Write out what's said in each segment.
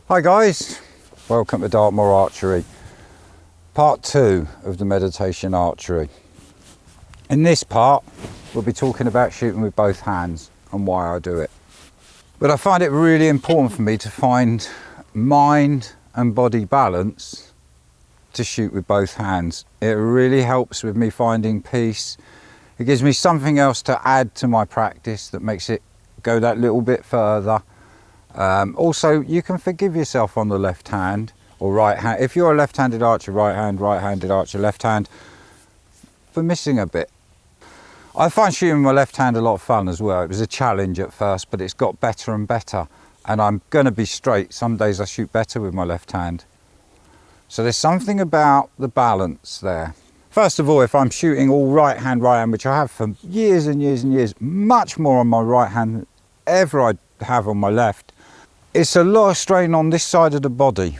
Hi guys, welcome to Dartmoor Archery, part 2 of the Meditation Archery. In this part, we'll be talking about shooting with both hands and why I do it. But I find it really important for me to find mind and body balance to shoot with both hands. It really helps with me finding peace. It gives me something else to add to my practice that makes it go that little bit further. Also, you can forgive yourself on the left hand or right hand. If you're a left-handed archer, right-handed archer, left hand, for missing a bit. I find shooting with my left hand a lot of fun as well. It was a challenge at first, but it's got better and better. And I'm going to be straight. Some days I shoot better with my left hand. So there's something about the balance there. First of all, if I'm shooting all right hand, which I have for years and years and years, much more on my right hand than ever I have on my left, it's a lot of strain on this side of the body.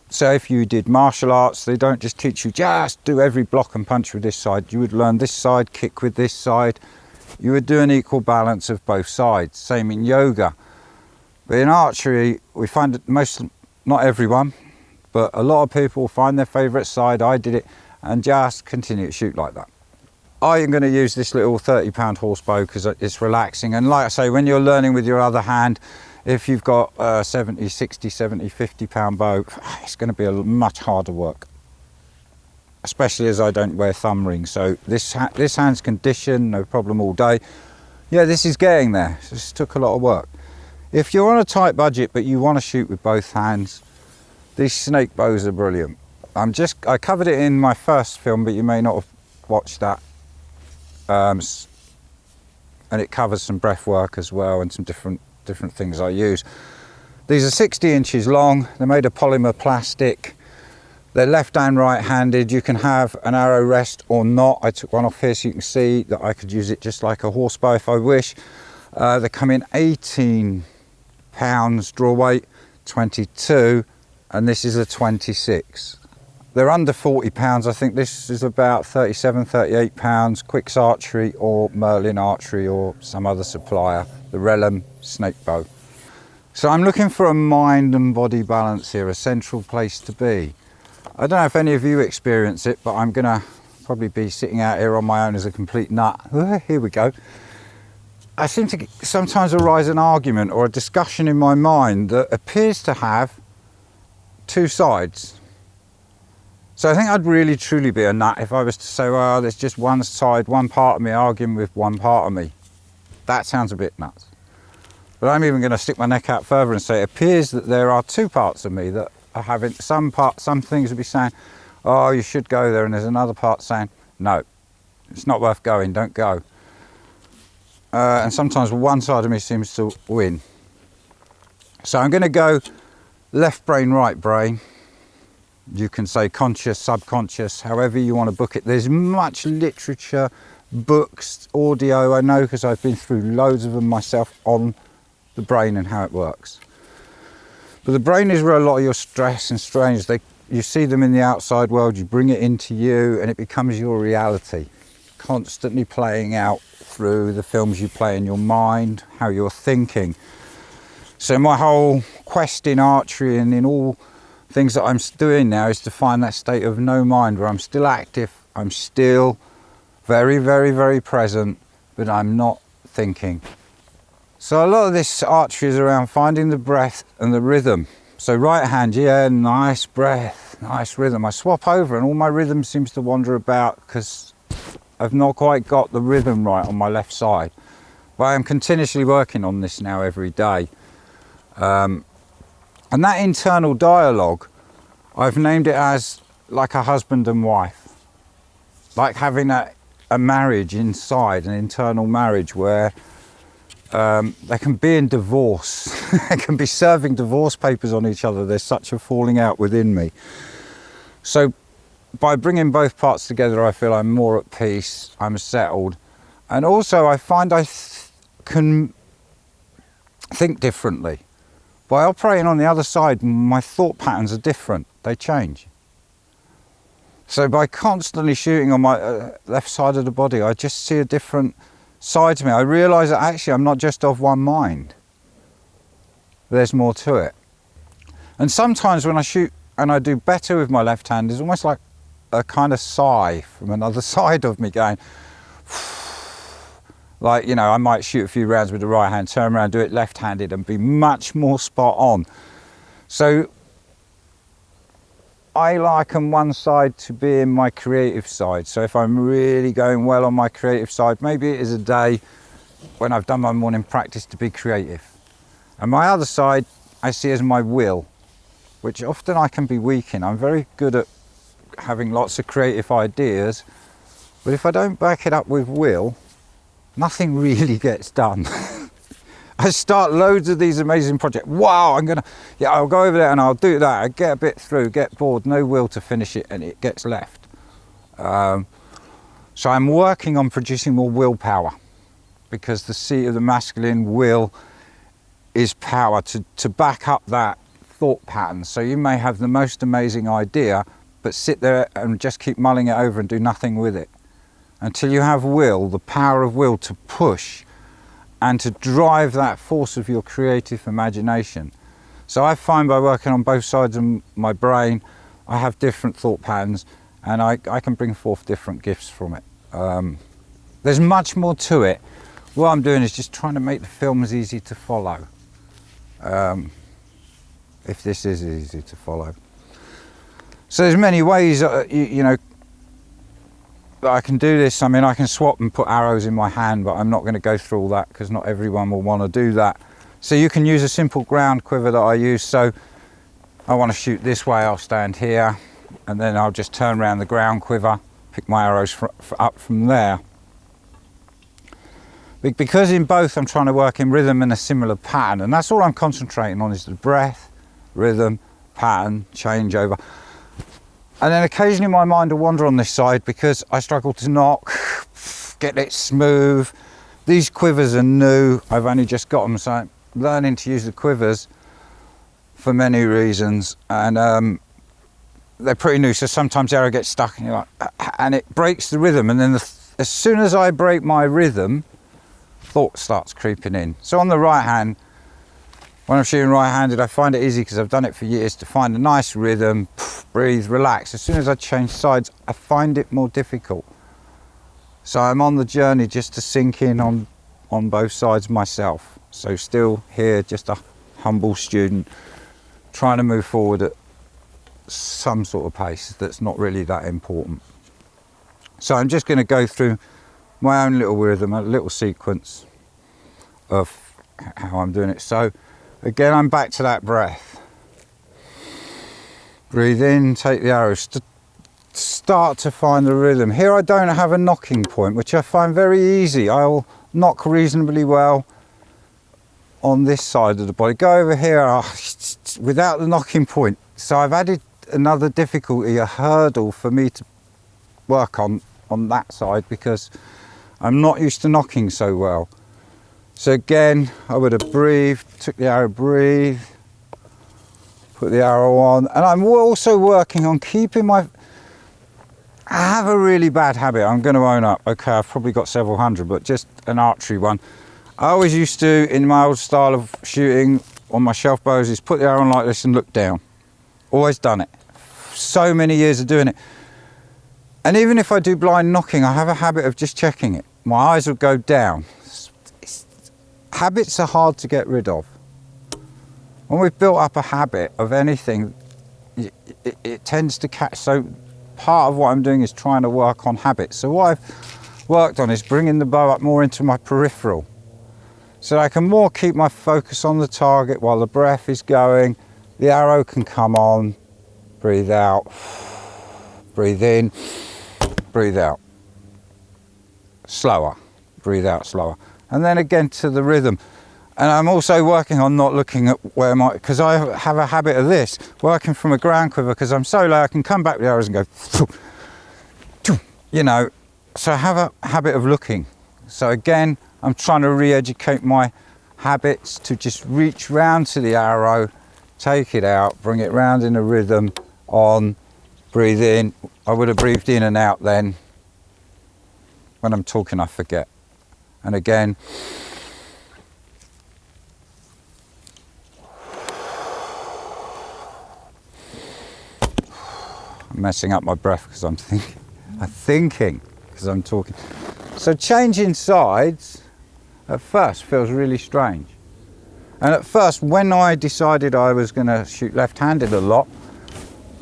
So if you did martial arts, they don't just teach you just do every block and punch with this side. You would learn this side, kick with this side. You would do an equal balance of both sides. Same in yoga. But in archery, we find that not everyone, but a lot of people find their favourite side. I did it and just continue to shoot like that. I am going to use this little 30-pound horse bow because it's relaxing. And like I say, when you're learning with your other hand, if you've got 70, 60, 70, 50-pound bow, it's going to be a much harder work. Especially as I don't wear thumb rings. So this hand's conditioned, no problem all day. Yeah, this is getting there. This took a lot of work. If you're on a tight budget but you want to shoot with both hands, these snake bows are brilliant. I covered it in my first film, but you may not have watched that. And it covers some breath work as well and some different things I use. These are 60 inches long. They're made of polymer plastic. They're left and right handed. You can have an arrow rest or not. I took one off here so you can see that I could use it just like a horse bow if I wish. They come in 18 pounds draw weight, 22, and this is a 26. They're under 40 pounds. I think this is about 37, 38 pounds. Quick's Archery or Merlin Archery or some other supplier. The Relum snake bow. So I'm looking for a mind and body balance here, a central place to be. I don't know if any of you experience it, but I'm gonna probably be sitting out here on my own as a complete nut. Here we go. I seem to sometimes arise an argument or a discussion in my mind that appears to have two sides. So I think I'd really truly be a nut if I was to say, well, there's just one side, one part of me arguing with one part of me. That sounds a bit nuts. But I'm even going to stick my neck out further and say it appears that there are two parts of me that are having some things will be saying, oh, you should go there, and there's another part saying, no, it's not worth going, don't go. And sometimes one side of me seems to win. So I'm going to go left brain, right brain. You can say conscious, subconscious, however you want to book it. There's much literature, books, audio, I know because I've been through loads of them myself on the brain and how it works. But the brain is where a lot of your stress and strains, you see them in the outside world, you bring it into you and it becomes your reality. Constantly playing out through the films you play in your mind, how you're thinking. So my whole quest in archery and in all things that I'm doing now is to find that state of no mind where I'm still active, I'm still very, very, very present, but I'm not thinking. So a lot of this archery is around finding the breath and the rhythm. So right hand, yeah, nice breath, nice rhythm. I swap over and all my rhythm seems to wander about because I've not quite got the rhythm right on my left side. But I am continuously working on this now every day. And that internal dialogue, I've named it as like a husband and wife. Like having a marriage inside, an internal marriage where they can be in divorce. They can be serving divorce papers on each other. There's such a falling out within me. So by bringing both parts together, I feel I'm more at peace, I'm settled. And also I find I can think differently. By operating on the other side, my thought patterns are different. They change. So by constantly shooting on my left side of the body, I just see a different side to me. I realise that actually I'm not just of one mind. There's more to it. And sometimes when I shoot and I do better with my left hand, there's almost like a kind of sigh from another side of me going, like, you know, I might shoot a few rounds with the right hand, turn around, do it left-handed and be much more spot on. So I liken one side to being my creative side. So if I'm really going well on my creative side, maybe it is a day when I've done my morning practice to be creative. And my other side I see as my will, which often I can be weak in. I'm very good at having lots of creative ideas, but if I don't back it up with will, nothing really gets done. I start loads of these amazing projects. Wow, I'll go over there and I'll do that. I get a bit through, get bored, no will to finish it, and it gets left. So I'm working on producing more willpower, because the seat of the masculine will is power to back up that thought pattern. So you may have the most amazing idea, but sit there and just keep mulling it over and do nothing with it until you have will, the power of will to push and to drive that force of your creative imagination. So I find by working on both sides of my brain, I have different thought patterns and I can bring forth different gifts from it. There's much more to it. What I'm doing is just trying to make the film as easy to follow. If this is easy to follow. So there's many ways, you know, that I can do this. I mean, I can swap and put arrows in my hand, but I'm not going to go through all that because not everyone will want to do that. So you can use a simple ground quiver that I use. So I want to shoot this way, I'll stand here, and then I'll just turn around the ground quiver, pick my arrows up from there. Because in both I'm trying to work in rhythm and a similar pattern, and that's all I'm concentrating on is the breath, rhythm, pattern, changeover. And then occasionally my mind will wander on this side because I struggle to knock, get it smooth. These quivers are new, I've only just got them, so I'm learning to use the quivers for many reasons, and they're pretty new, so sometimes the arrow gets stuck and you're like, and it breaks the rhythm, and then as soon as I break my rhythm, thought starts creeping in. So on the right hand, when I'm shooting right-handed, I find it easy because I've done it for years to find a nice rhythm, breathe, relax. As soon as I change sides, I find it more difficult. So I'm on the journey just to sink in on both sides myself. So still here, just a humble student, trying to move forward at some sort of pace that's not really that important. So I'm just going to go through my own little rhythm, a little sequence of how I'm doing it. So again, I'm back to that breath. Breathe in, take the arrows, start to find the rhythm. Here I don't have a knocking point, which I find very easy. I'll knock reasonably well on this side of the body. Go over here without the knocking point. So I've added another difficulty, a hurdle for me to work on that side because I'm not used to knocking so well. So again, I would have breathed, took the arrow, breathe, put the arrow on. And I'm also working on keeping I have a really bad habit, I'm going to own up. Okay, I've probably got several hundred, but just an archery one. I always used to, in my old style of shooting on my shelf bows, is put the arrow on like this and look down. Always done it. So many years of doing it. And even if I do blind knocking, I have a habit of just checking it. My eyes will go down. Habits are hard to get rid of. When we've built up a habit of anything, it tends to catch. So part of what I'm doing is trying to work on habits. So what I've worked on is bringing the bow up more into my peripheral, so I can more keep my focus on the target while the breath is going. The arrow can come on, breathe out, breathe in, breathe out. Slower, breathe out slower. And then again to the rhythm. And I'm also working on not looking at where because I have a habit of this, working from a ground quiver, because I'm so low I can come back with the arrows and go, you know, so I have a habit of looking. So again, I'm trying to re-educate my habits to just reach round to the arrow, take it out, bring it round in a rhythm, on, breathe in. I would have breathed in and out then. When I'm talking, I forget. And again, I'm messing up my breath because I'm thinking because I'm talking. So changing sides at first feels really strange. And at first, when I decided I was going to shoot left-handed a lot,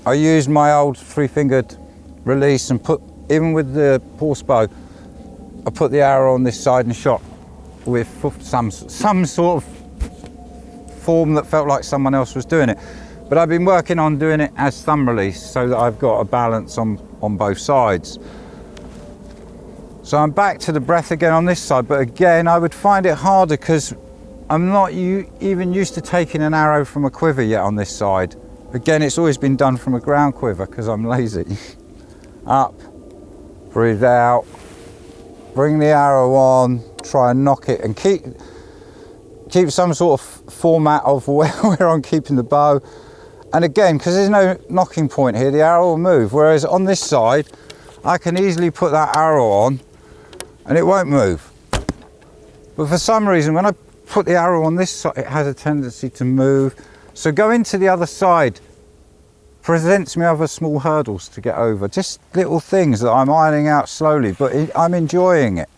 I used my old 3-fingered release and put, even with the horse bow, I put the arrow on this side and shot with some sort of form that felt like someone else was doing it. But I've been working on doing it as thumb release so that I've got a balance on both sides. So I'm back to the breath again on this side, but again I would find it harder because I'm not even used to taking an arrow from a quiver yet on this side. Again, it's always been done from a ground quiver because I'm lazy. Up, breathe out, bring the arrow on, try and knock it and keep some sort of format of where I'm keeping the bow. And again, because there's no knocking point here, the arrow will move. Whereas on this side, I can easily put that arrow on and it won't move. But for some reason, when I put the arrow on this side, it has a tendency to move. So going to the other side presents me other small hurdles to get over. Just little things that I'm ironing out slowly, but I'm enjoying it.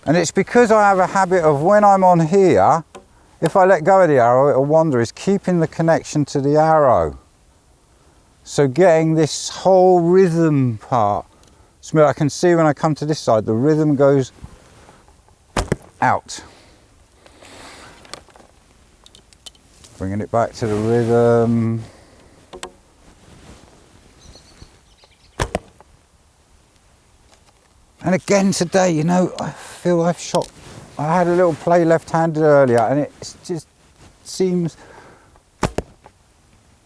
And it's because I have a habit of when I'm on here, if I let go of the arrow, it'll wander, is keeping the connection to the arrow. So getting this whole rhythm part. So I can see when I come to this side, the rhythm goes out. Bringing it back to the rhythm. And again today, you know, I feel I've shot, I had a little play left-handed earlier and it just seems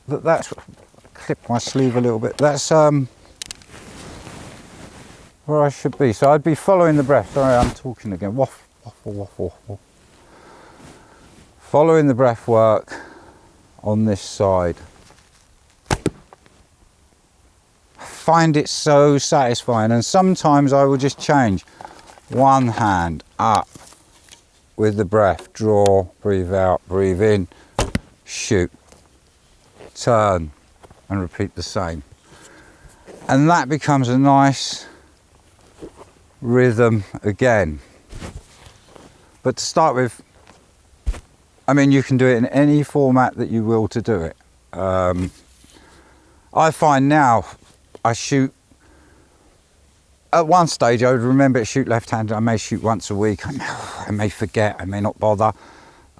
that that's, clip my sleeve a little bit, that's where I should be. So I'd be following the breath. Sorry, I'm talking again. Waffle, waffle, waffle, waffle. Following the breath work on this side. I find it so satisfying, and sometimes I will just change one hand up with the breath, draw, breathe out, breathe in, shoot, turn and repeat the same. And that becomes a nice rhythm again. But to start with, I mean, you can do it in any format that you will to do it. I find now I shoot, at one stage I would remember to shoot left-handed. I may shoot once a week. I may forget, I may not bother.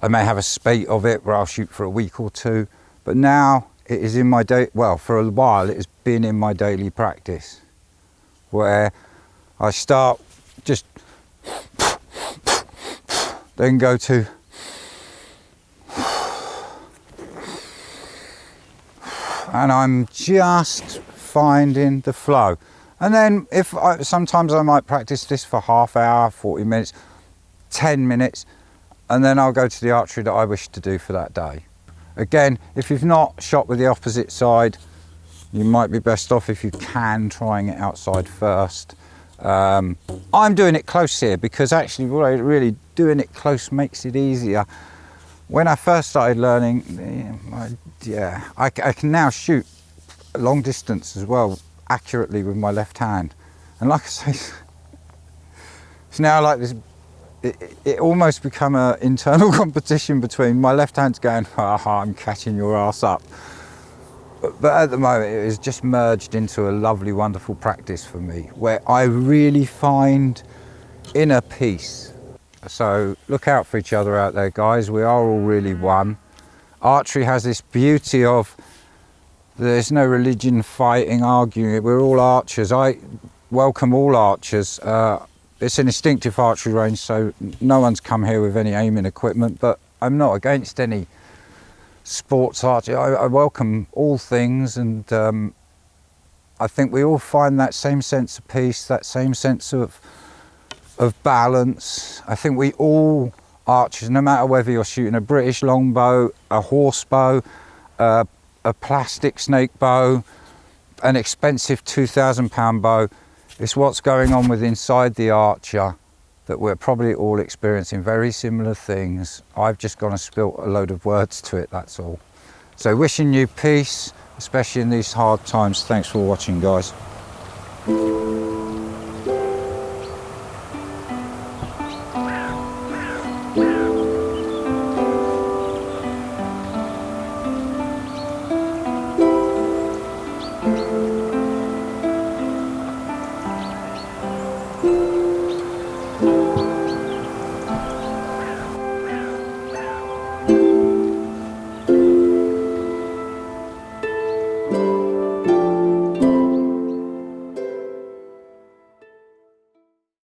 I may have a spate of it where I'll shoot for a week or two. But now it is in my day, well, for a while it has been in my daily practice, where I start just, then go to, and I'm just finding the flow. And then sometimes I might practice this for half hour, 40 minutes, 10 minutes, and then I'll go to the archery that I wish to do for that day. Again, if you've not shot with the opposite side, you might be best off, if you can, trying it outside first. I'm doing it close here because actually really doing it close makes it easier. When I first started learning, I can now shoot a long distance as well accurately with my left hand. And like I say, it's now like this, it almost become an internal competition between my left hand's going, I'm catching your ass up. But at the moment, it has just merged into a lovely, wonderful practice for me, where I really find inner peace. So look out for each other out there, guys. We are all really one. Archery has this beauty of there's no religion, fighting, arguing. We're all archers. I welcome all archers. It's an instinctive archery range, so no one's come here with any aiming equipment, but I'm not against any sports archery. I welcome all things, and I think we all find that same sense of peace, that same sense of balance. I think we all archers, no matter whether you're shooting a British longbow, a horse bow, a plastic snake bow, an expensive £2,000 bow, it's what's going on with inside the archer that we're probably all experiencing very similar things. I've just gone and spilt a load of words to it, that's all. So wishing you peace, especially in these hard times. Thanks for watching, guys.